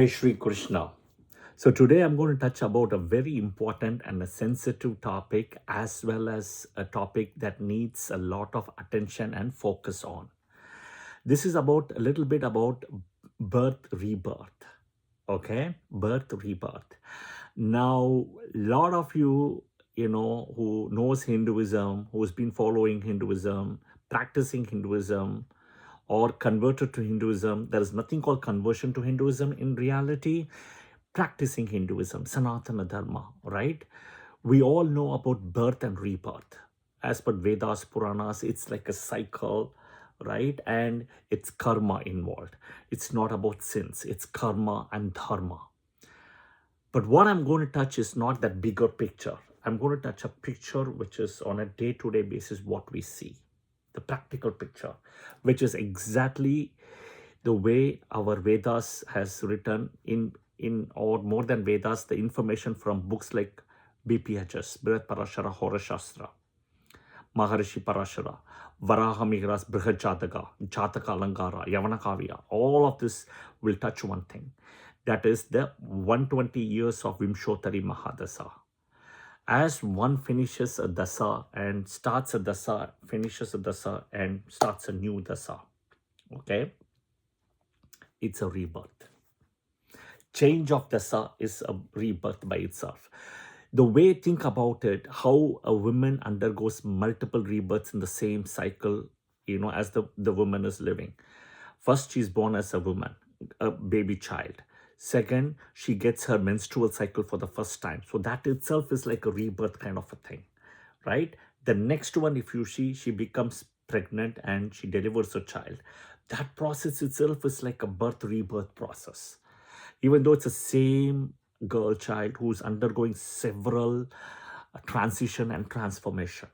Hey Shri Krishna. So today I'm going to touch about a very important and a sensitive topic as well as a topic that needs a lot of attention and focus on. This is about a little bit about birth rebirth. Okay? Birth rebirth. Now, a lot of you, who knows Hinduism, who's been following Hinduism, practicing Hinduism, or converted to Hinduism. There is nothing called conversion to Hinduism in reality. Practicing Hinduism, Sanatana Dharma, right? We all know about birth and rebirth. As per Vedas, Puranas, it's like a cycle, right? And it's karma involved. It's not about sins, it's karma and dharma. But what I'm going to touch is not that bigger picture. I'm going to touch a picture which is on a day-to-day basis what we see, the practical picture, which is exactly the way our Vedas has written or more than Vedas, the information from books like BPHS, Brihat Parashara Horashastra, Maharishi Parashara, Varahamihras Brihat Jataka Alangara, Yavanakavya. All of this will touch one thing. That is the 120 years of Vimshottari Mahadasa. As one finishes a dasa and starts a dasa, finishes a dasa and starts a new dasa, okay, it's a rebirth. Change of dasa is a rebirth by itself. The way think about it, how a woman undergoes multiple rebirths in the same cycle, as the woman is living. First, she's born as a woman, a baby child. Second, she gets her menstrual cycle for the first time. So that itself is like a rebirth kind of a thing, right? The next one, if you see, she becomes pregnant and she delivers a child. That process itself is like a birth rebirth process. Even though it's the same girl child who's undergoing several transition and transformation.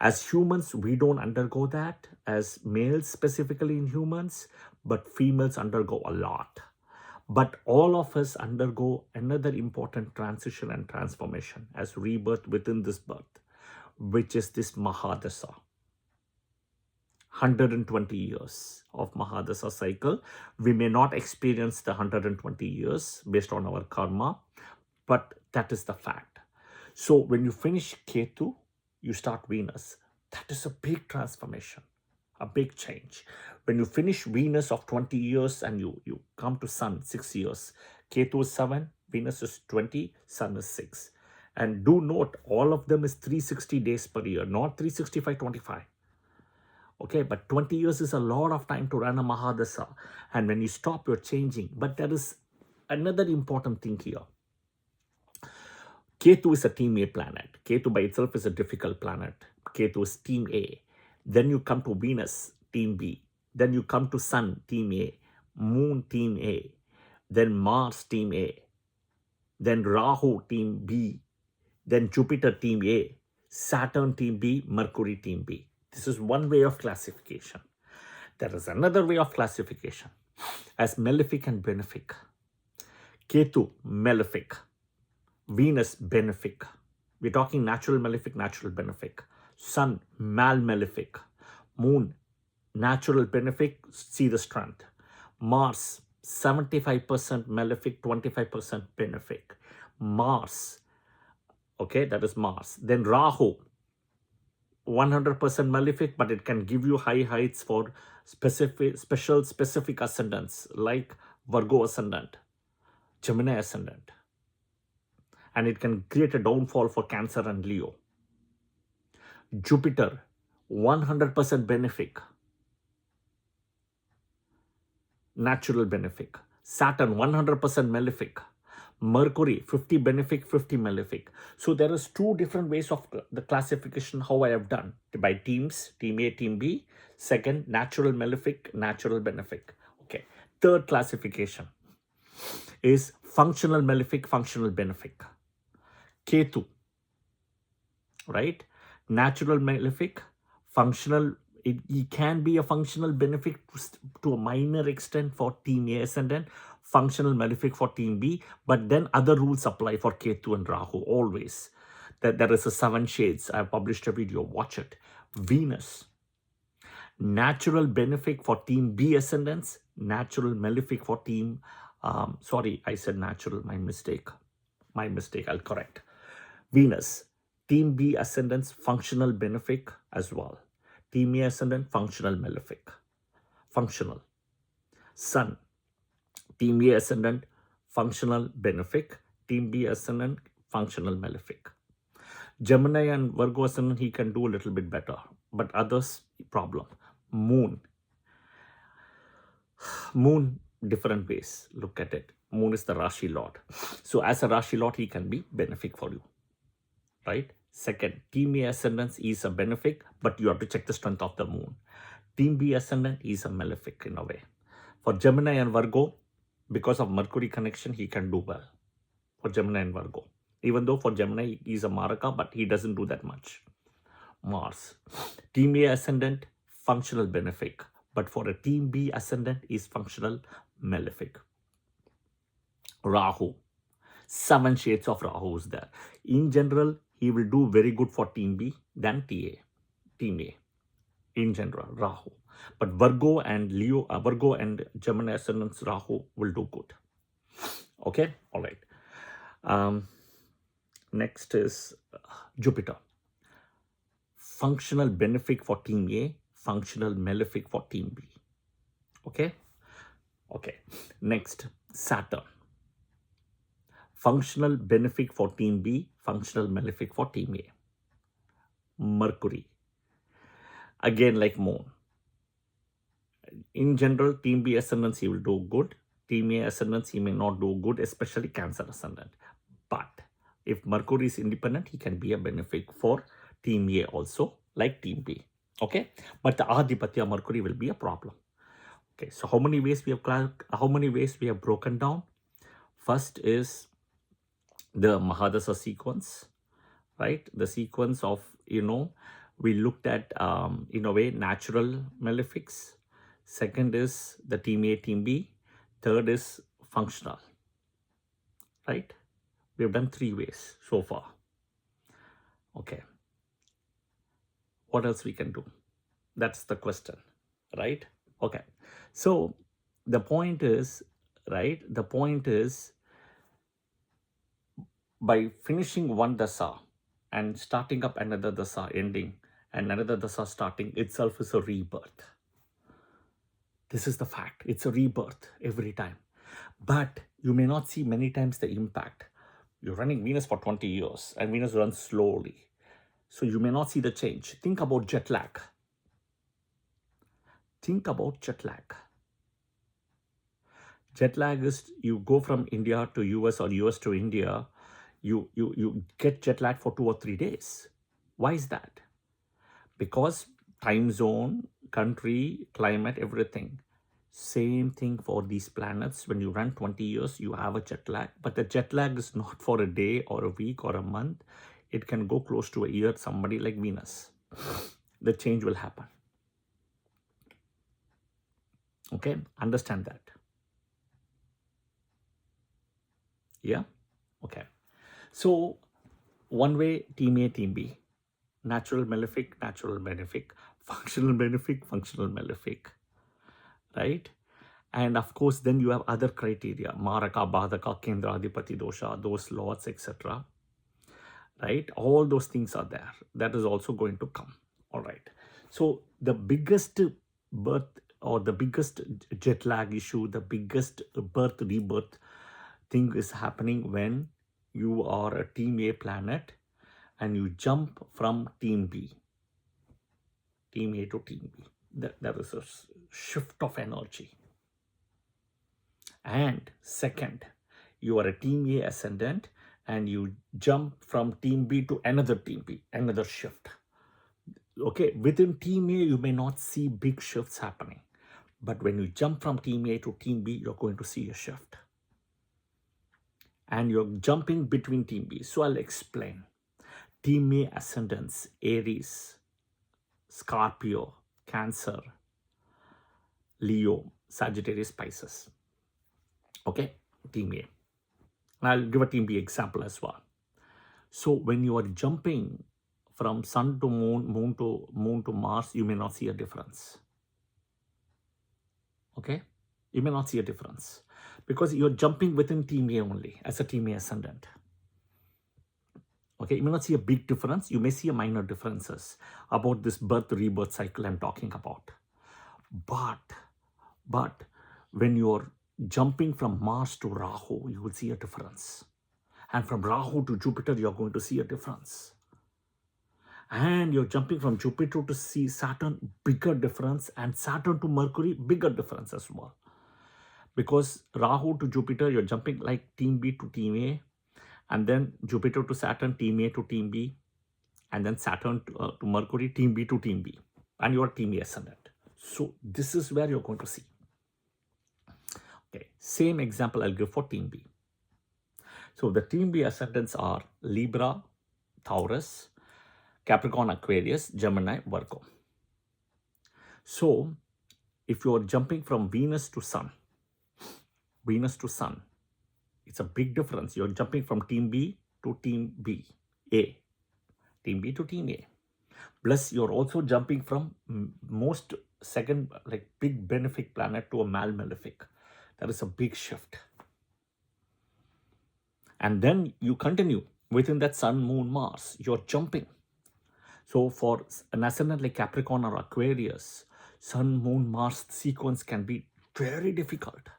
As humans, we don't undergo that as males, specifically in humans, but females undergo a lot. But all of us undergo another important transition and transformation as rebirth within this birth, which is this Mahadasa. 120 years of Mahadasa cycle. We may not experience the 120 years based on our karma, but that is the fact. So when you finish Ketu, you start Venus. That is a big transformation, a big change. When you finish Venus of 20 years and you come to Sun, 6 years. Ketu is 7, Venus is 20, Sun is 6. And do note, all of them is 360 days per year, not 365, 25. Okay, but 20 years is a lot of time to run a Mahadasa. And when you stop, you're changing. But there is another important thing here. Ketu is a team A planet. Ketu by itself is a difficult planet. Ketu is team A. Then you come to Venus, team B. Then you come to Sun, team A. Moon, team A. Then Mars, team A. Then Rahu, team B. Then Jupiter, team A. Saturn, team B. Mercury, team B. This is one way of classification. There is another way of classification as malefic and benefic. Ketu, malefic. Venus, benefic. We're talking natural malefic, natural benefic. Sun, malefic. Moon, natural benefic, see the strength. Mars, 75% malefic, 25% benefic. Mars, okay, that is Mars. Then Rahu, 100% malefic, but it can give you high heights for specific ascendants like Virgo ascendant, Gemini ascendant. And it can create a downfall for Cancer and Leo. Jupiter, 100% benefic, natural benefic. Saturn, 100% malefic. Mercury, 50 benefic, 50 malefic. So there is two different ways of the classification how I have done by teams, team A, team B. Second, natural malefic, natural benefic. Okay. Third classification is functional malefic, functional benefic. Ketu, right? Natural malefic, functional, it can be a functional benefic to a minor extent for team A ascendant, functional malefic for team B, but then other rules apply for Ketu and Rahu always. There is a 7 shades. I published a video, watch it. Venus, natural benefic for team B ascendants, natural malefic for team Sorry, I said natural, my mistake. I'll correct. Venus, team B ascendants, functional benefic as well. Team A ascendant, functional malefic. Functional. Sun, team A ascendant, functional benefic. Team B ascendant, functional malefic. Gemini and Virgo ascendant, he can do a little bit better, but others, problem. Moon, different ways. Look at it. Moon is the Rashi Lord. So as a Rashi Lord, he can be benefic for you, right? Second, Team A ascendant is a benefic, but you have to check the strength of the moon. Team B ascendant is a malefic in a way. For Gemini and Virgo, because of Mercury connection, he can do well. For Gemini and Virgo. Even though for Gemini, he is a Maraka, but he doesn't do that much. Mars. Team A ascendant, functional benefic. But for a Team B ascendant is functional malefic. Rahu. 7 shades of Rahu is there. In general, he will do very good for Team B than Team A. In general, Rahu. But Virgo and Gemini ascendants Rahu will do good. Okay, all right. Next is Jupiter. Functional benefic for Team A, functional malefic for Team B. Okay. Next, Saturn. Functional benefic for Team B, functional malefic for Team A. Mercury. Again, like Moon. In general, Team B ascendants, he will do good. Team A ascendants, he may not do good, especially Cancer ascendant. But if Mercury is independent, he can be a benefic for Team A also, like Team B. Okay, but the Adipatya Mercury will be a problem. Okay, so how many ways we have broken down? First is the Mahadasa sequence, right? The sequence of, we looked at, in a way, natural malefics. Second is the Team A, Team B. Third is functional, right? We have done 3 ways so far. Okay. What else we can do? That's the question, right? Okay. So the point is, right? The point is, by finishing one dasa and starting up another dasa, ending, and another dasa starting, itself is a rebirth. This is the fact. It's a rebirth every time. But you may not see many times the impact. You're running Venus for 20 years and Venus runs slowly. So you may not see the change. Think about jet lag. Jet lag is you go from India to US or US to India, you get jet lag for 2 or 3 days. Why is that? Because time zone, country, climate, everything. Same thing for these planets. When you run 20 years, you have a jet lag. But the jet lag is not for a day or a week or a month. It can go close to a year, somebody like Venus. The change will happen. Okay, understand that. Yeah, okay. So, one way, Team A, Team B. Natural malefic, natural benefic. Functional benefic, functional malefic. Right? And of course, then you have other criteria. Maraka, Badaka, Kendra, Adipati dosha, those laws, etc. Right? All those things are there. That is also going to come. All right. So the biggest birth or the biggest jet lag issue, the biggest birth rebirth thing is happening when you are a Team A planet and you jump from Team B. Team A to Team B. There is a shift of energy. And second, you are a Team A ascendant and you jump from Team B to another Team B, another shift. Okay, within Team A, you may not see big shifts happening. But when you jump from Team A to Team B, you're going to see a shift. And you're jumping between Team B. So I'll explain. Team A ascendants, Aries, Scorpio, Cancer, Leo, Sagittarius, Pisces. Okay, Team A. I'll give a Team B example as well. So when you are jumping from Sun to Moon, Moon to Mars, you may not see a difference. Okay, you may not see a difference. because you're jumping within team A only as a team A ascendant. Okay, you may not see a big difference. You may see a minor differences about this birth rebirth cycle I'm talking about. But when you're jumping from Mars to Rahu, you will see a difference. And from Rahu to Jupiter, you're going to see a difference. And you're jumping from Jupiter to see Saturn, bigger difference, and Saturn to Mercury, bigger difference as well. Because Rahu to Jupiter, you're jumping like team B to team A, and then Jupiter to Saturn, team A to team B, and then Saturn to Mercury, team B to team B, and you're team A ascendant. So this is where you're going to see. Okay, same example I'll give for team B. So the team B ascendants are Libra, Taurus, Capricorn, Aquarius, Gemini, Virgo. So if you're jumping from Venus to Sun, it's a big difference. You're jumping from team B to team B, A. Team B to team A. Plus, you're also jumping from most second, like big benefic planet to a malefic. That is a big shift. And then you continue within that Sun, Moon, Mars. You're jumping. So for an ascendant like Capricorn or Aquarius, Sun, Moon, Mars sequence can be very difficult.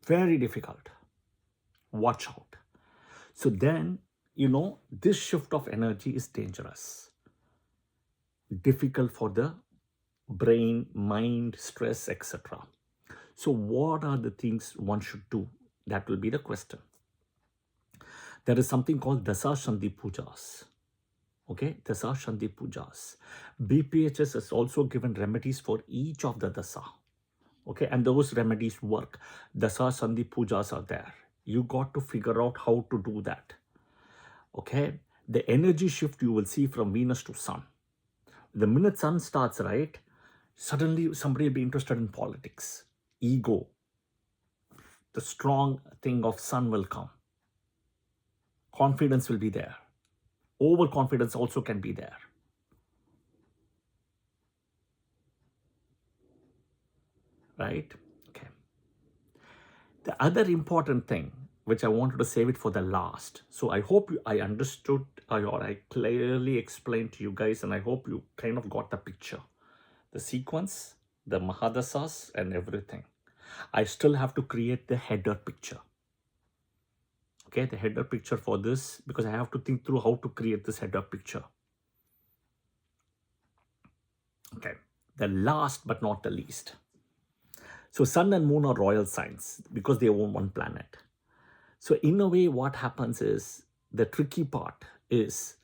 Very difficult. Watch out. So then, this shift of energy is dangerous. Difficult for the brain, mind, stress, etc. So what are the things one should do? That will be the question. There is something called Dasa Sandhi Pujas. Okay, Dasa Sandhi Pujas. BPHS has also given remedies for each of the Dasa. Okay, and those remedies work. Dasa Sandhi Pujas are there. You got to figure out how to do that. Okay, the energy shift you will see from Venus to Sun. The minute Sun starts, right, suddenly somebody will be interested in politics, ego. The strong thing of Sun will come. Confidence will be there. Overconfidence also can be there. Right? Okay. The other important thing, which I wanted to save it for the last. So I hope I understood or I clearly explained to you guys, and I hope you kind of got the picture. The sequence, the Mahadasas and everything. I still have to create the header picture. Okay, the header picture for this, because I have to think through how to create this header picture. Okay, the last but not the least. So Sun and Moon are royal signs because they own one planet. So in a way, what happens is, the tricky part is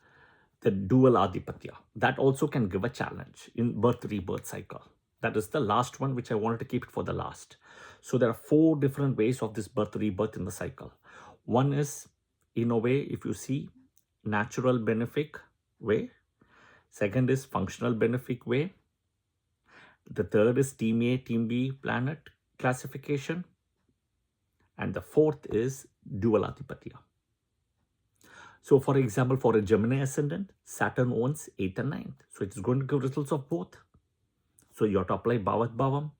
the dual adipatya. That also can give a challenge in birth-rebirth cycle. That is the last one, which I wanted to keep it for the last. So there are 4 different ways of this birth-rebirth in the cycle. One is, in a way, if you see, natural benefic way. Second is functional benefic way. The third is team A, team B planet classification. And the fourth is dual adipatya. So for example, for a Gemini ascendant, Saturn owns 8th and 9th. So it's going to give results of both. So you have to apply Bhavat Bhavam.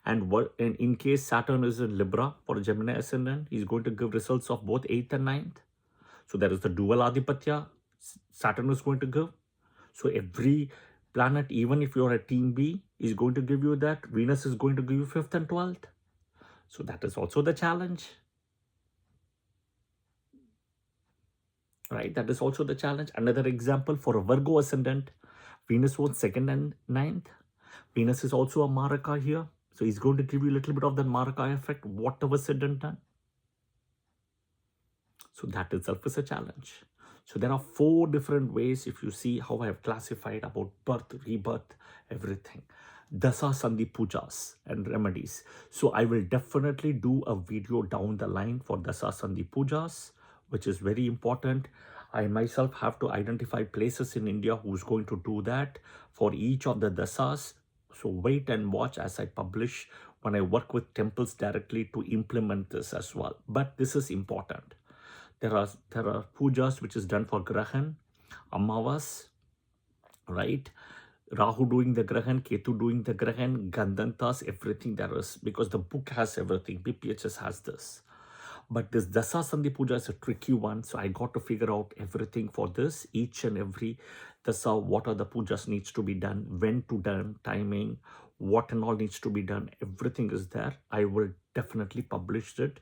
And in case Saturn is in Libra for a Gemini ascendant, he's going to give results of both 8th and 9th. So there is the dual adipatya Saturn is going to give. So every planet, even if you're a team B, is going to give you that. Venus is going to give you 5th and 12th. So that is also the challenge. Right? That is also the challenge. Another example for a Virgo ascendant, Venus owns 2nd and 9th. Venus is also a Maraka here. So he's going to give you a little bit of the Maraka effect, whatever said and done. So that itself is a challenge. So there are 4 different ways, if you see how I have classified about birth, rebirth, everything. Dasa Sandhi Pujas and remedies. So I will definitely do a video down the line for Dasa Sandhi Pujas, which is very important. I myself have to identify places in India who's going to do that for each of the dasas. So wait and watch as I publish when I work with temples directly to implement this as well. But this is important. There are pujas which is done for Grahan, Amavas, right? Rahu doing the Grahan, Ketu doing the Grahan, Gandhantas, everything there is, because the book has everything. BPHS has this. But this Dasa Sandhi Puja is a tricky one, so I got to figure out everything for this. Each and every Dasa, what are the pujas needs to be done, when to done, timing, what and all needs to be done. Everything is there. I will definitely publish it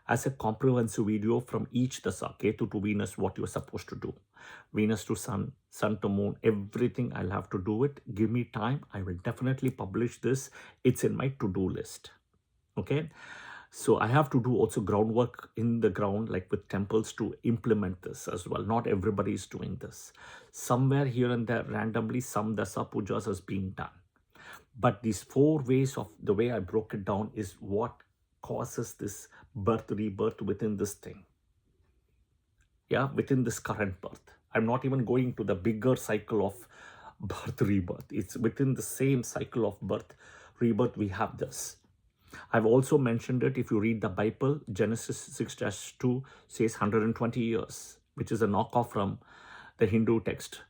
as a comprehensive video from each Dasa, Ketu to Venus, what you're supposed to do. Venus to Sun, Sun to Moon, everything. I'll have to do it. Give me time. I will definitely publish this. It's in my to-do list. Okay. So I have to do also groundwork in the ground, like with temples, to implement this as well. Not everybody is doing this. Somewhere here and there, randomly, some Dasa Pujas has been done. But these 4 ways of the way I broke it down is what causes this birth, rebirth within this thing. Yeah, within this current birth. I'm not even going to the bigger cycle of birth, rebirth. It's within the same cycle of birth, rebirth, we have this. I've also mentioned it. If you read the Bible, Genesis 6-2 says 120 years, which is a knockoff from the Hindu text.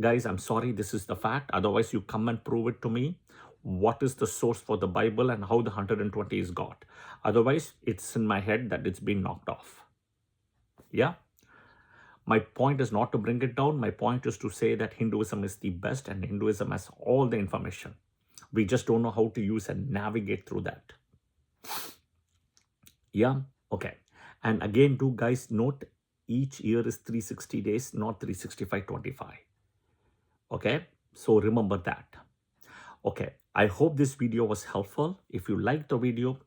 Guys, I'm sorry, this is the fact. Otherwise, you come and prove it to me. What is the source for the Bible and how the 120 is got? Otherwise, it's in my head that it's been knocked off. Yeah? My point is not to bring it down. My point is to say that Hinduism is the best and Hinduism has all the information. We just don't know how to use and navigate through that. Yeah, okay. And again, do guys note, each year is 360 days, not 365-25. Okay, so remember that. Okay, I hope this video was helpful. If you liked the video,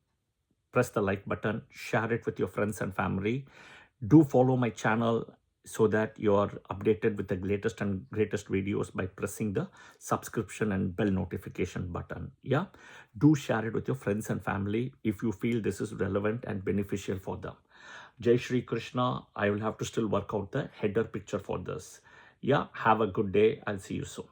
press the like button, share it with your friends and family. Do follow my channel so that you're updated with the latest and greatest videos by pressing the subscription and bell notification button. Yeah, do share it with your friends and family if you feel this is relevant and beneficial for them. Jai Shri Krishna. I will have to still work out the header picture for this. Yeah, have a good day. I'll see you soon.